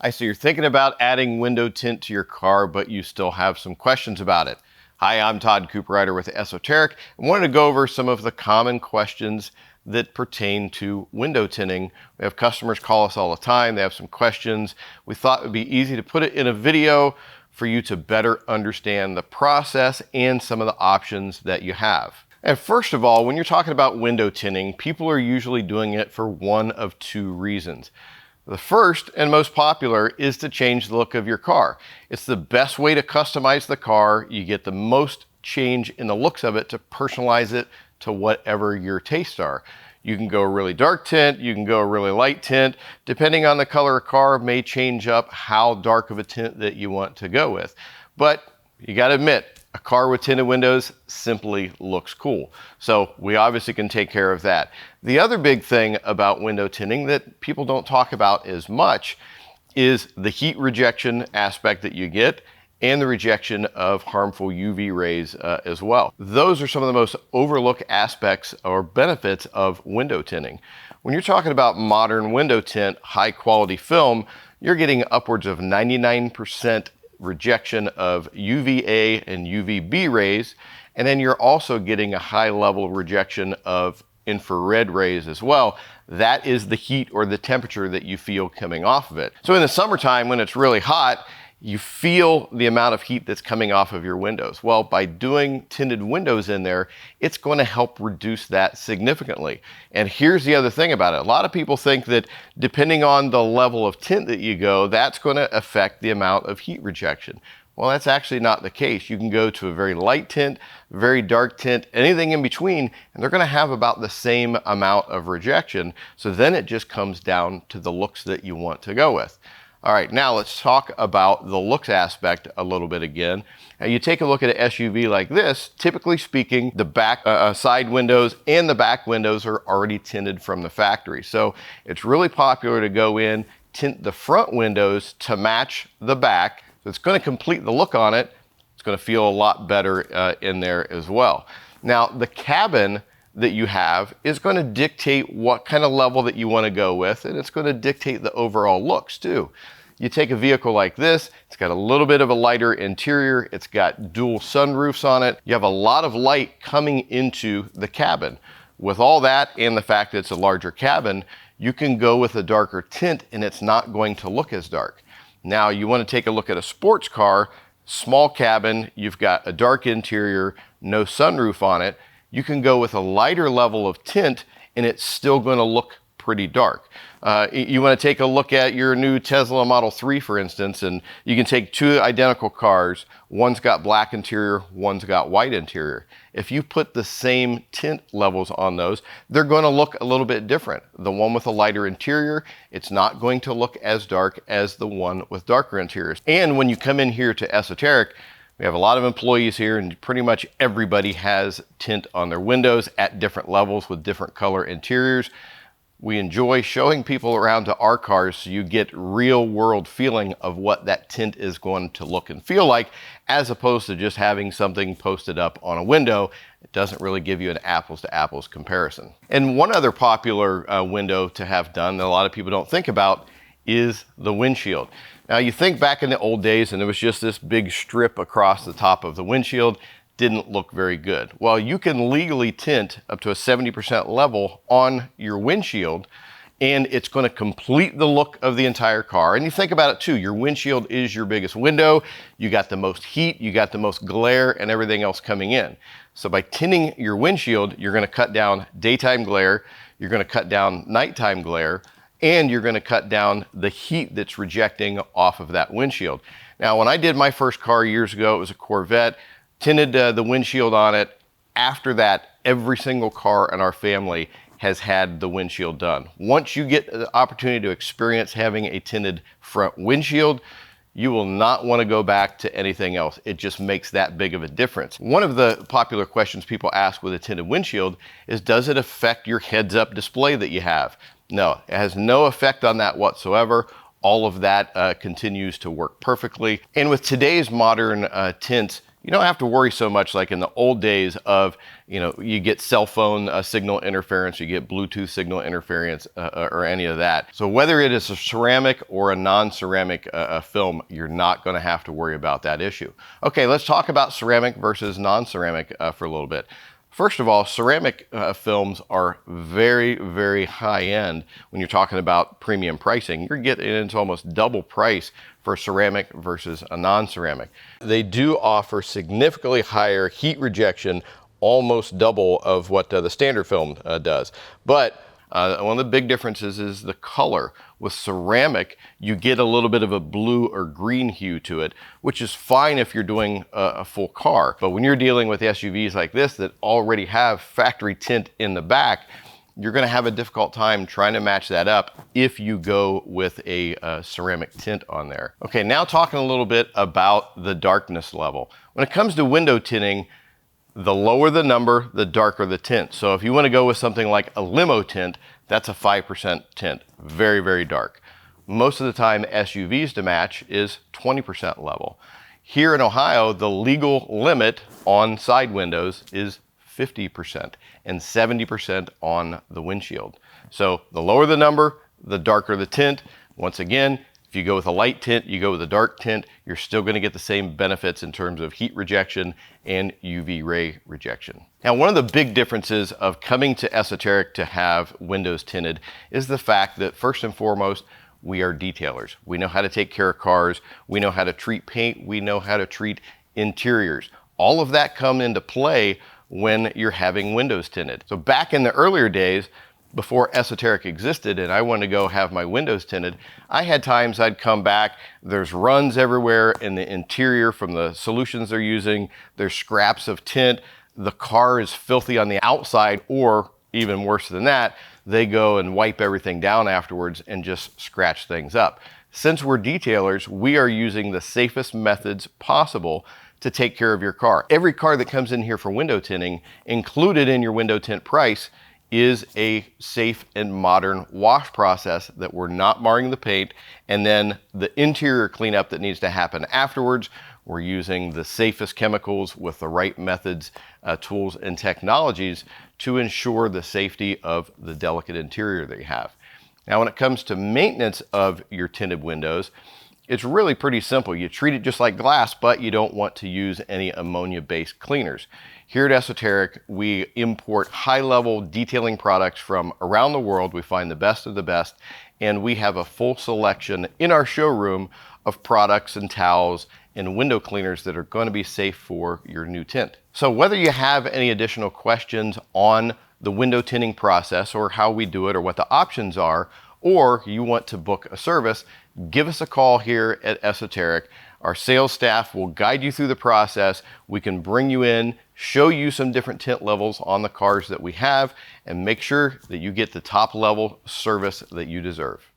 I see you're thinking about adding window tint to your car, but you still have some questions about it. Hi, I'm Todd Cooperrider with ESOTERIC. I wanted to go over some of the common questions that pertain to window tinting. We have customers call us all the time. They have some questions. We thought it would be easy to put it in a video for you to better understand the process and some of the options that you have. And first of all, when you're talking about window tinting, people are usually doing it for one of two reasons. The first and most popular is to change the look of your car. It's the best way to customize the car. You get the most change in the looks of it to personalize it to whatever your tastes are. You can go really dark tint, you can go really light tint. Depending on the color of car, may change up how dark of a tint that you want to go with. But you gotta admit, a car with tinted windows simply looks cool. So we obviously can take care of that. The other big thing about window tinting that people don't talk about as much is the heat rejection aspect that you get and the rejection of harmful UV rays as well. Those are some of the most overlooked aspects or benefits of window tinting. When you're talking about modern window tint, high quality film, you're getting upwards of 99% rejection of UVA and UVB rays, and then you're also getting a high level rejection of infrared rays as well. That is the heat or the temperature that you feel coming off of it. So in the summertime when it's really hot, you feel the amount of heat that's coming off of your windows. Well, by doing tinted windows in there, it's going to help reduce that significantly. And here's the other thing about it. A lot of people think that depending on the level of tint that you go, that's going to affect the amount of heat rejection. Well, that's actually not the case. You can go to a very light tint, very dark tint, anything in between, and they're going to have about the same amount of rejection. So then it just comes down to the looks that you want to go with. All right, now let's talk about the looks aspect a little bit again. Now you take a look at an SUV like this, typically speaking, the back side windows and the back windows are already tinted from the factory. So it's really popular to go in, tint the front windows to match the back. So it's going to complete the look on it. It's going to feel a lot better in there as well. Now the cabin that you have is going to dictate what kind of level that you want to go with, and it's going to dictate the overall looks too. You take a vehicle like this, it's got a little bit of a lighter interior, it's got dual sunroofs on it, you have a lot of light coming into the cabin. With all that and the fact that it's a larger cabin, you can go with a darker tint and it's not going to look as dark. Now you want to take a look at a sports car, small cabin, you've got a dark interior, no sunroof on it. You can go with a lighter level of tint and it's still going to look pretty dark. You want to take a look at your new Tesla Model 3, for instance, and you can take two identical cars. One's got black interior, one's got white interior. If you put the same tint levels on those, they're going to look a little bit different. The one with a lighter interior, it's not going to look as dark as the one with darker interiors. And when you come in here to ESOTERIC, we have a lot of employees here and pretty much everybody has tint on their windows at different levels with different color interiors. We enjoy showing people around to our cars so you get real world feeling of what that tint is going to look and feel like, as opposed to just having something posted up on a window. It doesn't really give you an apples to apples comparison. And one other popular window to have done that a lot of people don't think about is the windshield. Now you think back in the old days and there was just this big strip across the top of the windshield, didn't look very good. Well, you can legally tint up to a 70% level on your windshield and it's going to complete the look of the entire car. And you think about it too, your windshield is your biggest window. You got the most heat, you got the most glare and everything else coming in. So by tinting your windshield, you're going to cut down daytime glare, you're going to cut down nighttime glare, and you're going to cut down the heat that's rejecting off of that windshield. Now, when I did my first car years ago, it was a Corvette, tinted the windshield on it. After that, every single car in our family has had the windshield done. Once you get the opportunity to experience having a tinted front windshield, you will not want to go back to anything else. It just makes that big of a difference. One of the popular questions people ask with a tinted windshield is, does it affect your heads-up display that you have? No, it has no effect on that whatsoever. All of that continues to work perfectly. And with today's modern tints, you don't have to worry so much like in the old days of, you get cell phone signal interference, you get Bluetooth signal interference, or any of that. So whether it is a ceramic or a non-ceramic film, you're not going to have to worry about that issue. Okay, let's talk about ceramic versus non-ceramic for a little bit. First of all, ceramic films are very, very high end when you're talking about premium pricing. You're getting into almost double price for ceramic versus a non-ceramic. They do offer significantly higher heat rejection, almost double of what the standard film does. But one of the big differences is the color. With ceramic, you get a little bit of a blue or green hue to it, which is fine if you're doing a full car. But when you're dealing with SUVs like this that already have factory tint in the back, you're going to have a difficult time trying to match that up if you go with a ceramic tint on there. Okay, now talking a little bit about the darkness level. When it comes to window tinting, the lower the number, the darker the tint. So if you want to go with something like a limo tint, that's a 5% tint, very, very dark. Most of the time SUVs to match is 20% level. Here in Ohio, the legal limit on side windows is 50% and 70% on the windshield. So the lower the number, the darker the tint. Once again, if you go with a light tint, you go with a dark tint, you're still going to get the same benefits in terms of heat rejection and UV ray rejection. Now, one of the big differences of coming to ESOTERIC to have windows tinted is the fact that first and foremost, we are detailers. We know how to take care of cars. We know how to treat paint. We know how to treat interiors. All of that come into play when you're having windows tinted. So back in the earlier days, before ESOTERIC existed and I wanted to go have my windows tinted, I had times I'd come back, there's runs everywhere in the interior from the solutions they're using, there's scraps of tint, the car is filthy on the outside, or even worse than that, they go and wipe everything down afterwards and just scratch things up. Since we're detailers, we are using the safest methods possible to take care of your car. Every car that comes in here for window tinting, included in your window tint price, is a safe and modern wash process that we're not marring the paint, and then the interior cleanup that needs to happen afterwards, we're using the safest chemicals with the right methods, tools, and technologies to ensure the safety of the delicate interior that you have. Now, when it comes to maintenance of your tinted windows, it's really pretty simple. You treat it just like glass, but you don't want to use any ammonia-based cleaners. Here at ESOTERIC, we import high-level detailing products from around the world. We find the best of the best, and we have a full selection in our showroom of products and towels and window cleaners that are going to be safe for your new tint. So whether you have any additional questions on the window tinting process or how we do it or what the options are, or you want to book a service, give us a call here at ESOTERIC. Our sales staff will guide you through the process. We can bring you in, show you some different tint levels on the cars that we have, and make sure that you get the top level service that you deserve.